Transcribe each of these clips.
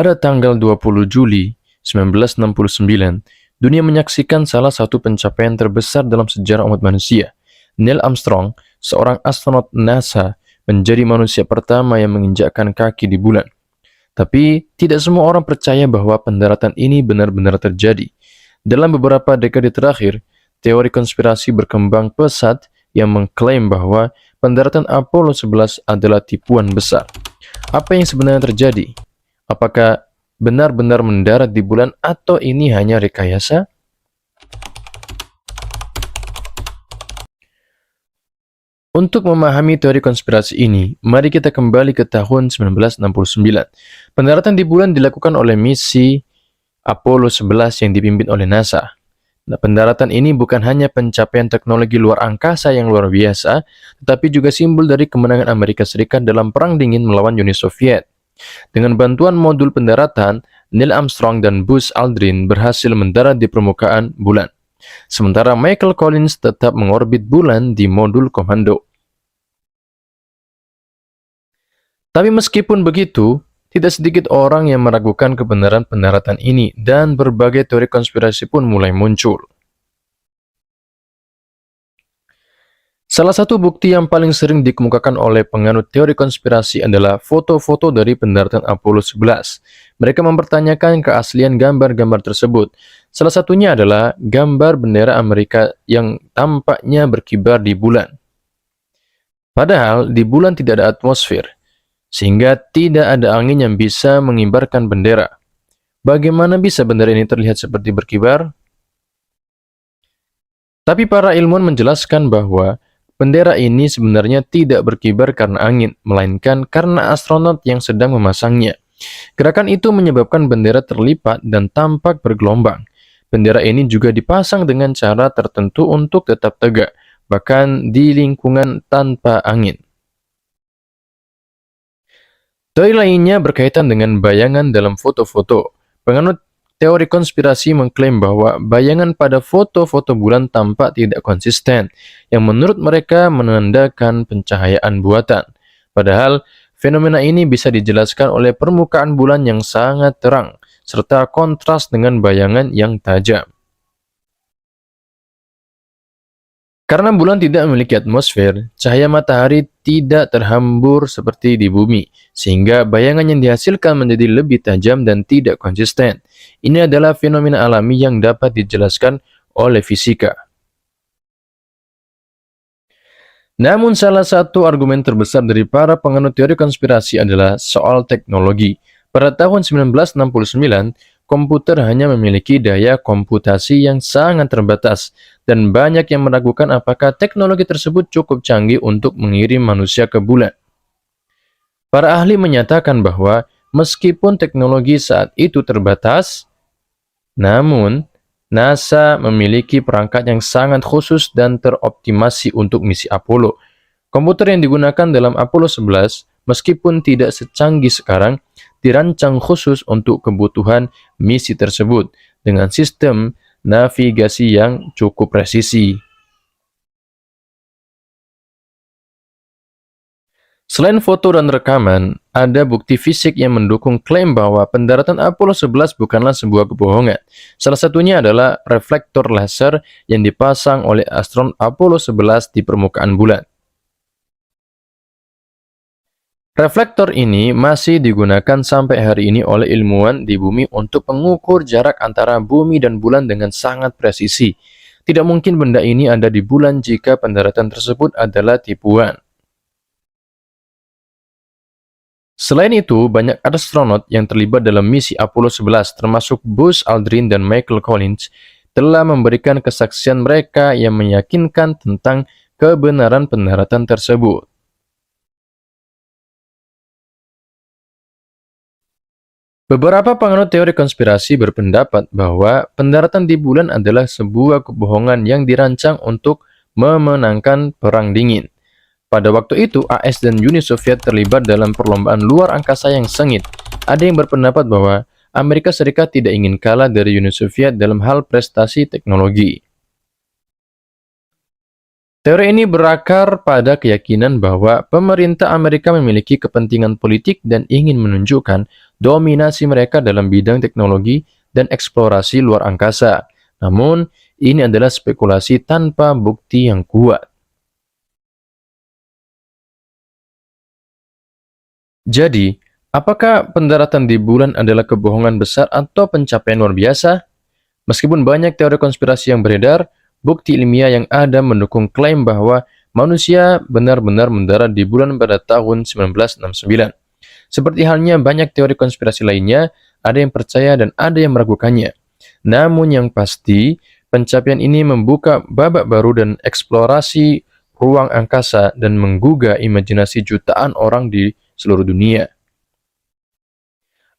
Pada tanggal 20 Juli 1969, dunia menyaksikan salah satu pencapaian terbesar dalam sejarah umat manusia. Neil Armstrong, seorang astronot NASA, menjadi manusia pertama yang menginjakkan kaki di bulan. Tapi, tidak semua orang percaya bahwa pendaratan ini benar-benar terjadi. Dalam beberapa dekade terakhir, teori konspirasi berkembang pesat yang mengklaim bahwa pendaratan Apollo 11 adalah tipuan besar. Apa yang sebenarnya terjadi? Apakah benar-benar mendarat di bulan atau ini hanya rekayasa? Untuk memahami teori konspirasi ini, mari kita kembali ke tahun 1969. Pendaratan di bulan dilakukan oleh misi Apollo 11 yang dipimpin oleh NASA. Nah, pendaratan ini bukan hanya pencapaian teknologi luar angkasa yang luar biasa, tetapi juga simbol dari kemenangan Amerika Serikat dalam Perang Dingin melawan Uni Soviet. Dengan bantuan modul pendaratan, Neil Armstrong dan Buzz Aldrin berhasil mendarat di permukaan bulan. Sementara Michael Collins tetap mengorbit bulan di modul komando. Tapi meskipun begitu, tidak sedikit orang yang meragukan kebenaran pendaratan ini dan berbagai teori konspirasi pun mulai muncul. Salah satu bukti yang paling sering dikemukakan oleh penganut teori konspirasi adalah foto-foto dari pendaratan Apollo 11. Mereka mempertanyakan keaslian gambar-gambar tersebut. Salah satunya adalah gambar bendera Amerika yang tampaknya berkibar di bulan. Padahal di bulan tidak ada atmosfer, sehingga tidak ada angin yang bisa mengibarkan bendera. Bagaimana bisa bendera ini terlihat seperti berkibar? Tapi para ilmuwan menjelaskan bahwa bendera ini sebenarnya tidak berkibar karena angin, melainkan karena astronot yang sedang memasangnya. Gerakan itu menyebabkan bendera terlipat dan tampak bergelombang. Bendera ini juga dipasang dengan cara tertentu untuk tetap tegak, bahkan di lingkungan tanpa angin. Teori lainnya berkaitan dengan bayangan dalam foto-foto. Penganut teori konspirasi mengklaim bahwa bayangan pada foto-foto bulan tampak tidak konsisten, yang menurut mereka menandakan pencahayaan buatan. Padahal, fenomena ini bisa dijelaskan oleh permukaan bulan yang sangat terang, serta kontras dengan bayangan yang tajam. Karena bulan tidak memiliki atmosfer, cahaya matahari tidak terhambur seperti di bumi, sehingga bayangan yang dihasilkan menjadi lebih tajam dan tidak konsisten. Ini adalah fenomena alami yang dapat dijelaskan oleh fisika. Namun salah satu argumen terbesar dari para penganut teori konspirasi adalah soal teknologi. Pada tahun 1969, komputer hanya memiliki daya komputasi yang sangat terbatas, dan banyak yang meragukan apakah teknologi tersebut cukup canggih untuk mengirim manusia ke bulan. Para ahli menyatakan bahwa meskipun teknologi saat itu terbatas, namun NASA memiliki perangkat yang sangat khusus dan teroptimasi untuk misi Apollo. Komputer yang digunakan dalam Apollo 11, meskipun tidak secanggih sekarang, dirancang khusus untuk kebutuhan misi tersebut dengan sistem navigasi yang cukup presisi. Selain foto dan rekaman, ada bukti fisik yang mendukung klaim bahwa pendaratan Apollo 11 bukanlah sebuah kebohongan. Salah satunya adalah reflektor laser yang dipasang oleh astronot Apollo 11 di permukaan bulan. Reflektor ini masih digunakan sampai hari ini oleh ilmuwan di bumi untuk mengukur jarak antara bumi dan bulan dengan sangat presisi. Tidak mungkin benda ini ada di bulan jika pendaratan tersebut adalah tipuan. Selain itu, banyak astronot yang terlibat dalam misi Apollo 11, termasuk Buzz Aldrin dan Michael Collins, telah memberikan kesaksian mereka yang meyakinkan tentang kebenaran pendaratan tersebut. Beberapa penganut teori konspirasi berpendapat bahwa pendaratan di bulan adalah sebuah kebohongan yang dirancang untuk memenangkan Perang Dingin. Pada waktu itu, AS dan Uni Soviet terlibat dalam perlombaan luar angkasa yang sengit. Ada yang berpendapat bahwa Amerika Serikat tidak ingin kalah dari Uni Soviet dalam hal prestasi teknologi. Teori ini berakar pada keyakinan bahwa pemerintah Amerika memiliki kepentingan politik dan ingin menunjukkan dominasi mereka dalam bidang teknologi dan eksplorasi luar angkasa. Namun, ini adalah spekulasi tanpa bukti yang kuat. Jadi, apakah pendaratan di bulan adalah kebohongan besar atau pencapaian luar biasa? Meskipun banyak teori konspirasi yang beredar, bukti ilmiah yang ada mendukung klaim bahwa manusia benar-benar mendarat di bulan pada tahun 1969. Seperti halnya banyak teori konspirasi lainnya, ada yang percaya dan ada yang meragukannya. Namun yang pasti, pencapaian ini membuka babak baru dan eksplorasi ruang angkasa dan menggugah imajinasi jutaan orang di seluruh dunia.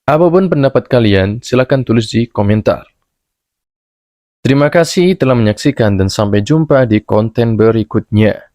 Apapun pendapat kalian, silakan tulis di komentar. Terima kasih telah menyaksikan dan sampai jumpa di konten berikutnya.